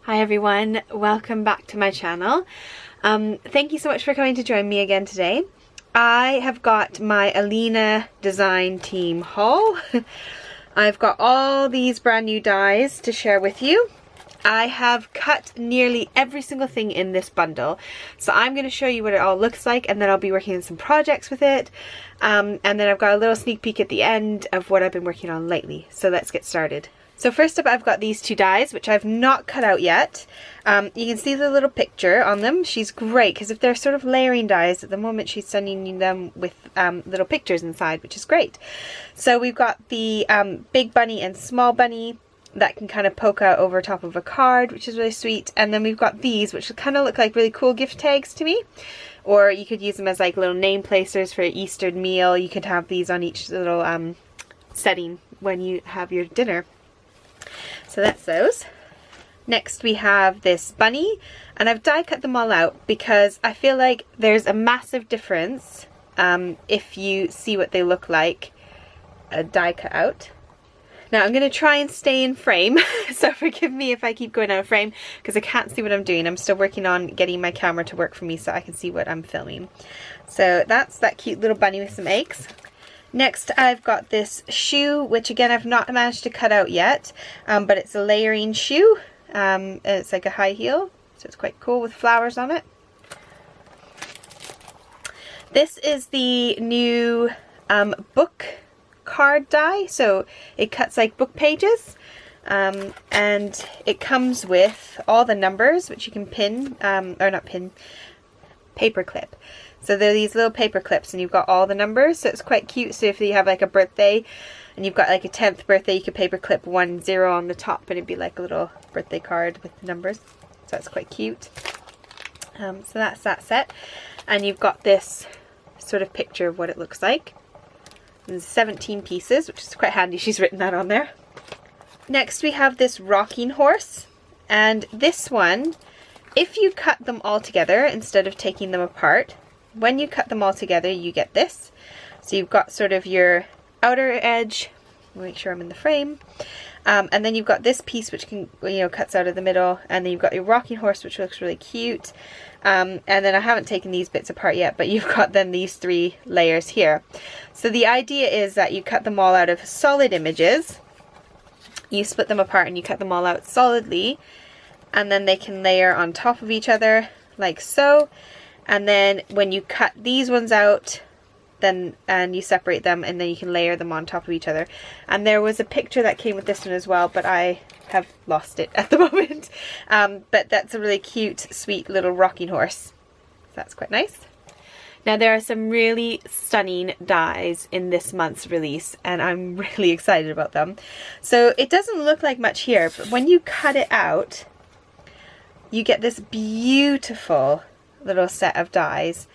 Hi everyone, welcome back to my channel. Thank you so much for coming to join me again today. I have got my Alina design team haul. I've got all these brand new dies to share with you. I have cut nearly every single thing in this bundle, so I'm going to show you what it all looks like, and then I'll be working on some projects with it, and then I've got a little sneak peek at the end of what I've been working on lately. So let's get started. So first up, I've got these two dies, which I've not cut out yet. You can see the little picture on them. She's great because if they're sort of layering dies, at the moment she's sending them with little pictures inside, which is great. So we've got the big bunny and small bunny that can kind of poke out over top of a card, which is really sweet. And then we've got these, which kind of look like really cool gift tags to me. Or you could use them as like little name placers for an Easter meal. You could have these on each little setting when you have your dinner. So that's those. Next we have this bunny, and I've die cut them all out because I feel like there's a massive difference if you see what they look like die cut out. Now I'm going to try and stay in frame, so forgive me if I keep going out of frame because I can't see what I'm doing. I'm still working on getting my camera to work for me so I can see what I'm filming. So that's that cute little bunny with some eggs. Next I've got this shoe, which again I've not managed to cut out yet, but it's a layering shoe. It's like a high heel, so it's quite cool with flowers on it. This is the new book card die, so it cuts like book pages, and it comes with all the numbers which you can pin, or not pin, paper clip. So they're these little paper clips and you've got all the numbers, so it's quite cute. So if you have like a birthday and you've got like a 10th birthday, you could paper clip 10 on the top and it'd be like a little birthday card with the numbers. So that's quite cute. So that's that set. And you've got this sort of picture of what it looks like. There's 17 pieces, which is quite handy. She's written that on there. Next we have this rocking horse, and this one, if you cut them all together instead of taking them apart, when you cut them all together you get this. So you've got sort of your outer edge, make sure I'm in the frame, and then you've got this piece which can, you know, cuts out of the middle, and then you've got your rocking horse which looks really cute, and then I haven't taken these bits apart yet, but you've got then these three layers here. So the idea is that you cut them all out of solid images, you split them apart and you cut them all out solidly, and then they can layer on top of each other like so. And then when you cut these ones out, then and you separate them, and then you can layer them on top of each other. And there was a picture that came with this one as well, but I have lost it at the moment. But that's a really cute, sweet little rocking horse. So that's quite nice. Now there are some really stunning dies in this month's release, and I'm really excited about them. So it doesn't look like much here, but when you cut it out, you get this beautiful little set of dies,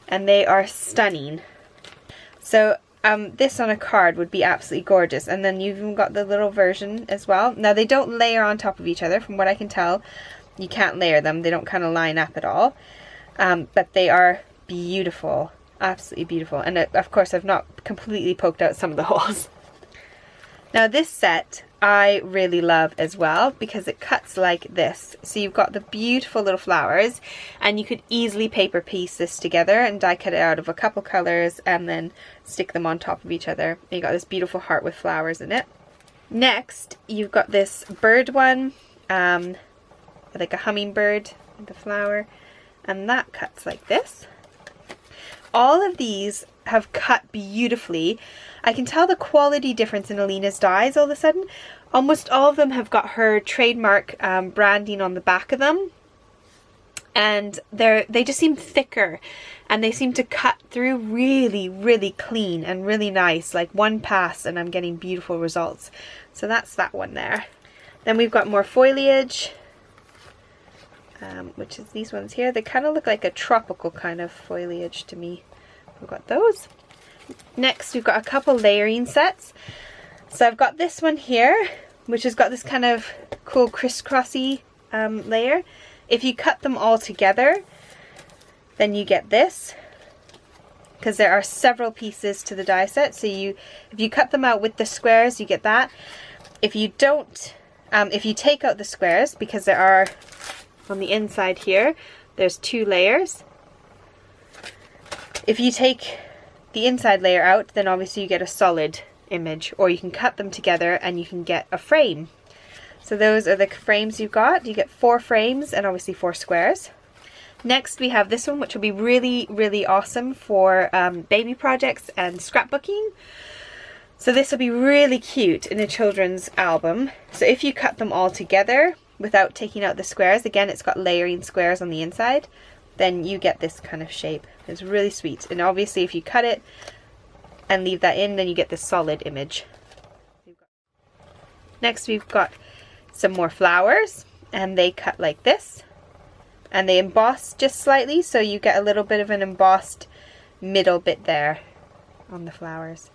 and they are stunning. So this on a card would be absolutely gorgeous, and then you've even got the little version as well. Now they don't layer on top of each other, from what I can tell. You can't layer them, they don't kind of line up at all, but they are beautiful, absolutely beautiful. And of course I've not completely poked out some of the holes. Now this set I really love as well because it cuts like this. So you've got the beautiful little flowers, and you could easily paper piece this together and die cut it out of a couple colors and then stick them on top of each other. And you got this beautiful heart with flowers in it. Next you've got this bird one, like a hummingbird with a flower, and that cuts like this. All of these have cut beautifully. I can tell the quality difference in Alina's dies all of a sudden. Almost all of them have got her trademark branding on the back of them, and they just seem thicker, and they seem to cut through really, really clean and really nice. Like one pass and I'm getting beautiful results. So that's that one there. Then we've got more foliage, which is these ones here. They kind of look like a tropical kind of foliage to me. We've got those. Next we've got a couple layering sets. So I've got this one here, which has got this kind of cool crisscrossy layer. If you cut them all together, then you get this, because there are several pieces to the die set. So if you cut them out with the squares, you get that. If you don't if you take out the squares, because there are on the inside here, there's 2 layers. If you take the inside layer out, then obviously you get a solid image, or you can cut them together and you can get a frame. So those are the frames you got. You get 4 frames and obviously 4 squares. Next we have this one, which will be really, really awesome for baby projects and scrapbooking. So this will be really cute in a children's album. So if you cut them all together without taking out the squares, again it's got layering squares on the inside, then you get this kind of shape. It's really sweet. And obviously if you cut it and leave that in, then you get this solid image. Next we've got some more flowers, and they cut like this. And they emboss just slightly, so you get a little bit of an embossed middle bit there on the flowers.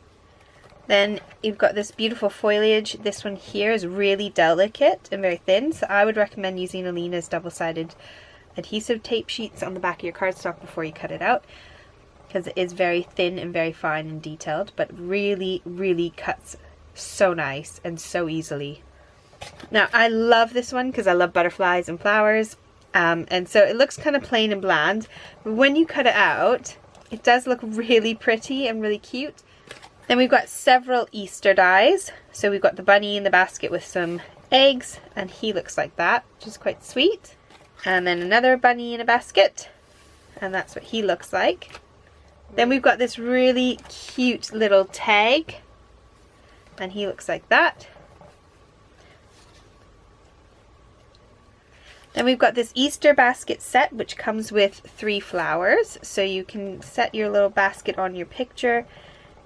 Then you've got this beautiful foliage. This one here is really delicate and very thin, so I would recommend using Alina's double-sided adhesive tape sheets on the back of your cardstock before you cut it out, because it is very thin and very fine and detailed, but really, really cuts so nice and so easily. Now I love this one because I love butterflies and flowers, and so it looks kind of plain and bland, but when you cut it out, it does look really pretty and really cute. Then we've got several Easter dies. So we've got the bunny in the basket with some eggs, and he looks like that, which is quite sweet. And then another bunny in a basket, and that's what he looks like. Then we've got this really cute little tag, and he looks like that. Then we've got this Easter basket set, which comes with 3 flowers, so you can set your little basket on your picture,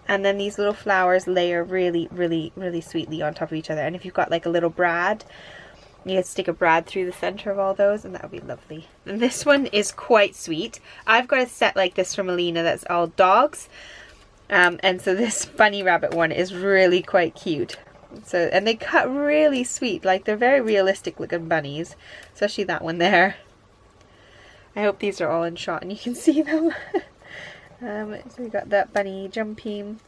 and then these little flowers layer really, really, really sweetly on top of each other. And if you've got like a little brad, you can stick a brad through the center of all those, and that would be lovely. And this one is quite sweet. I've got a set like this from Alina that's all dogs, and so this bunny rabbit one is really quite cute. So, and they cut really sweet, like they're very realistic looking bunnies, especially that one there. I hope these are all in shot and you can see them. So we got that bunny jumping,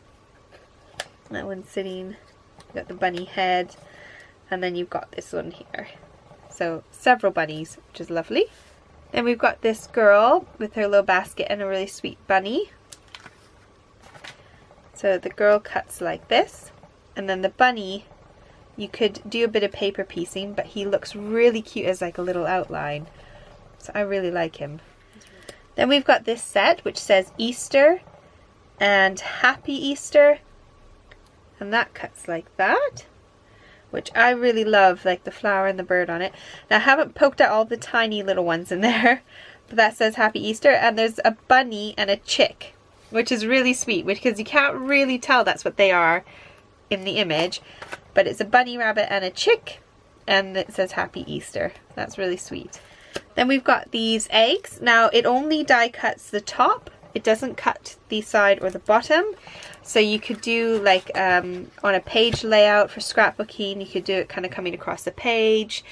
that one sitting, you got the bunny head, and then you've got this one here. So several bunnies, which is lovely. Then we've got this girl with her little basket and a really sweet bunny. So the girl cuts like this, and then the bunny, you could do a bit of paper piecing, but he looks really cute as like a little outline. So I really like him. Then we've got this set which says Easter and Happy Easter, and that cuts like that, which I really love, like the flower and the bird on it. Now I haven't poked out all the tiny little ones in there, but that says Happy Easter, and there's a bunny and a chick, which is really sweet, because you can't really tell that's what they are in the image, but it's a bunny rabbit and a chick, and it says Happy Easter. That's really sweet. Then we've got these eggs. Now it only die cuts the top, it doesn't cut the side or the bottom, so you could do like on a page layout for scrapbooking, you could do it kind of coming across the page.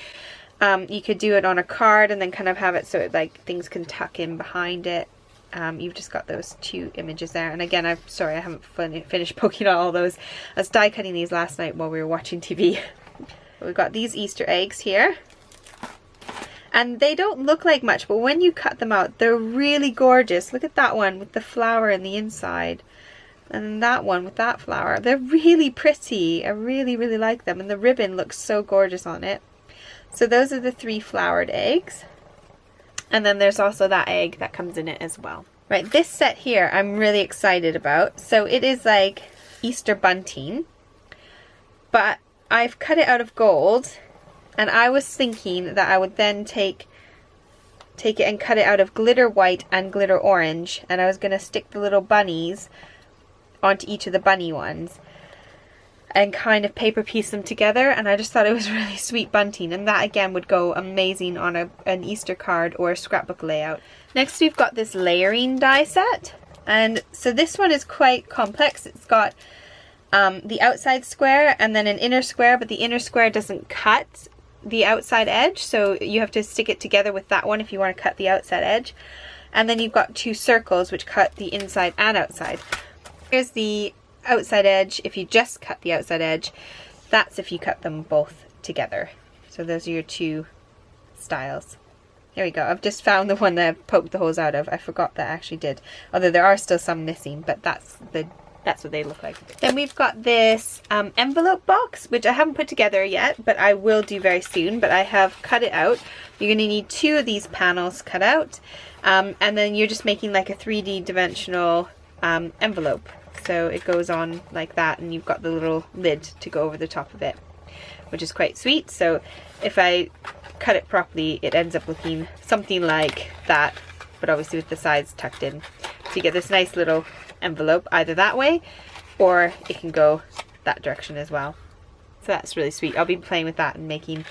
You could do it on a card and then kind of have it so it, like things can tuck in behind it. You've just got those 2 images there, and again I'm sorry I haven't finished poking out all those. I was die cutting these last night while we were watching TV. We've got these Easter eggs here, and they don't look like much, but when you cut them out they're really gorgeous. Look at that one with the flower in the inside, and that one with that flower. They're really pretty. I really, really like them, and the ribbon looks so gorgeous on it. So those are the 3 flowered eggs. And then there's also that egg that comes in it as well. Right, this set here I'm really excited about. So it is like Easter bunting, but I've cut it out of gold, and I was thinking that I would then take it and cut it out of glitter white and glitter orange, and I was going to stick the little bunnies onto each of the bunny ones and kind of paper piece them together, and I just thought it was really sweet bunting, and that again would go amazing on an Easter card or a scrapbook layout. Next we've got this layering die set, and so this one is quite complex. It's got the outside square and then an inner square, but the inner square doesn't cut the outside edge, so you have to stick it together with that one if you want to cut the outside edge. And then you've got 2 circles which cut the inside and outside. Here's the outside edge if you just cut the outside edge. That's if you cut them both together. So those are your two styles. Here we go. I've just found the one that I poked the holes out of. I forgot that I actually did. Although there are still some missing, but that's what they look like. Then we've got this envelope box, which I haven't put together yet, but I will do very soon. But I have cut it out. You're going to need 2 of these panels cut out. And then you're just making like a 3D dimensional envelope. So it goes on like that, and you've got the little lid to go over the top of it, which is quite sweet. So if I cut it properly, it ends up looking something like that, but obviously with the sides tucked in. So you get this nice little envelope either that way, or it can go that direction as well. So that's really sweet. I'll be playing with that and making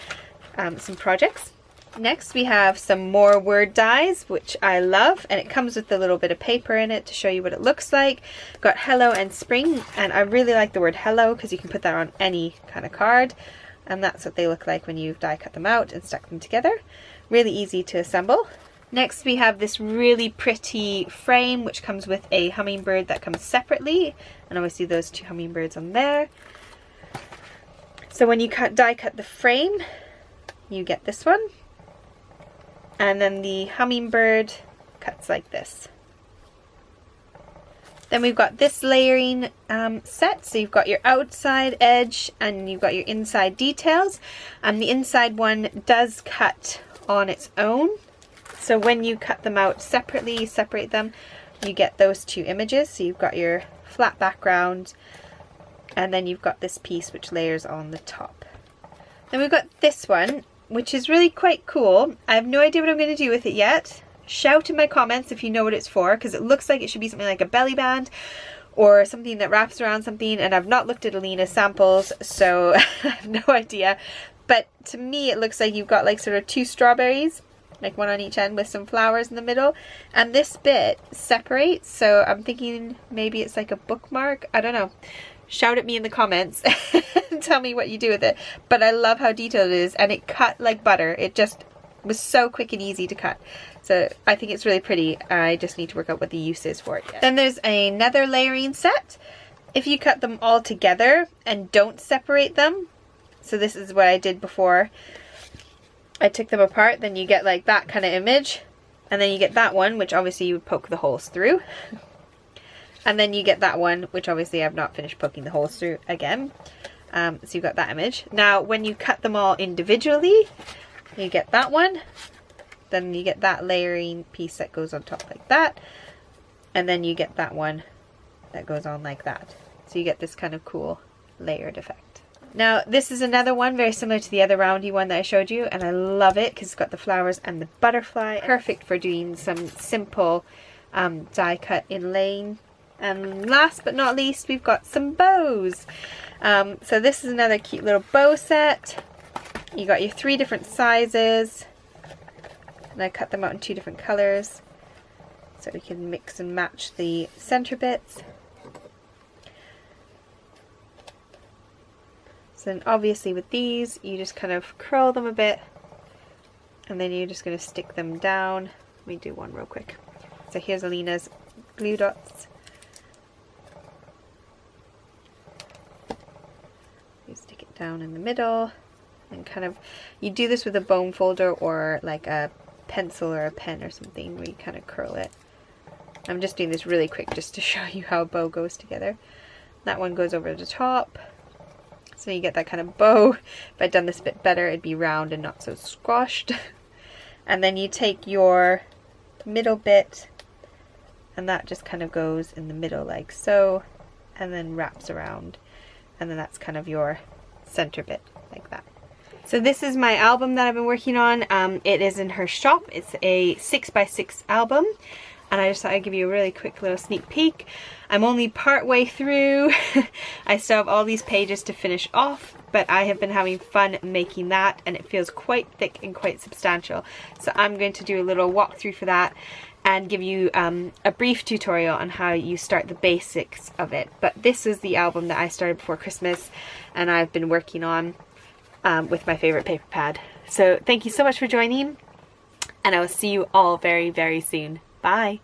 some projects. Next we have some more word dies, which I love, and it comes with a little bit of paper in it to show you what it looks like. Got hello and spring, and I really like the word hello because you can put that on any kind of card, and that's what they look like when you've die cut them out and stuck them together. Really easy to assemble. Next we have this really pretty frame which comes with a hummingbird that comes separately, and obviously those 2 hummingbirds on there. So when you die cut the frame, you get this one, and then the hummingbird cuts like this. Then we've got this layering set, so you've got your outside edge and you've got your inside details. The inside one does cut on its own. So when you cut them out separately, separate them, you get those 2 images. So you've got your flat background, and then you've got this piece which layers on the top. Then we've got this one, which is really quite cool. I have no idea what I'm going to do with it yet. Shout in my comments if you know what it's for, because it looks like it should be something like a belly band or something that wraps around something, and I've not looked at Alina's samples, so I have no idea. But to me it looks like you've got like sort of 2 strawberries, like one on each end with some flowers in the middle, and this bit separates, so I'm thinking maybe it's like a bookmark. I don't know. Shout at me in the comments and tell me what you do with it. But I love how detailed it is, and it cut like butter. It just was so quick and easy to cut. So I think it's really pretty. I just need to work out what the use is for it yet. Then there's another layering set. If you cut them all together and don't separate them, so this is what I did before I took them apart, then you get like that kind of image, and then you get that one, which obviously you would poke the holes through. And then you get that one, which obviously I've not finished poking the holes through again. So you've got that image. Now when you cut them all individually, you get that one. Then you get that layering piece that goes on top like that. And then you get that one that goes on like that. So you get this kind of cool layered effect. Now this is another one very similar to the other roundy one that I showed you, and I love it because it's got the flowers and the butterfly. Perfect for doing some simple die cut inlaying. And last but not least, we've got some bows. So this is another cute little bow set. You got your 3 different sizes, and I cut them out in 2 different colors so we can mix and match the center bits. So then obviously with these, you just kind of curl them a bit, and then you're just going to stick them down. Let me do one real quick. So here's Alina's glue dots. You stick it down in the middle, and kind of, you do this with a bone folder or like a pencil or a pen or something where you kind of curl it. I'm just doing this really quick just to show you how a bow goes together. That one goes over the top, so you get that kind of bow. If I'd done this a bit better, it'd be round and not so squashed. And then you take your middle bit, and that just kind of goes in the middle like so, and then wraps around, and then that's kind of your center bit like that. So this is my album that I've been working on. It is in her shop. It's a 6x6 album, and I just thought I'd give you a really quick little sneak peek. I'm only part way through. I still have all these pages to finish off, but I have been having fun making that, and it feels quite thick and quite substantial. So I'm going to do a little walkthrough for that and give you a brief tutorial on how you start the basics of it. But this is the album that I started before Christmas, and I've been working on with my favorite paper pad. So thank you so much for joining, and I will see you all very, very soon. Bye!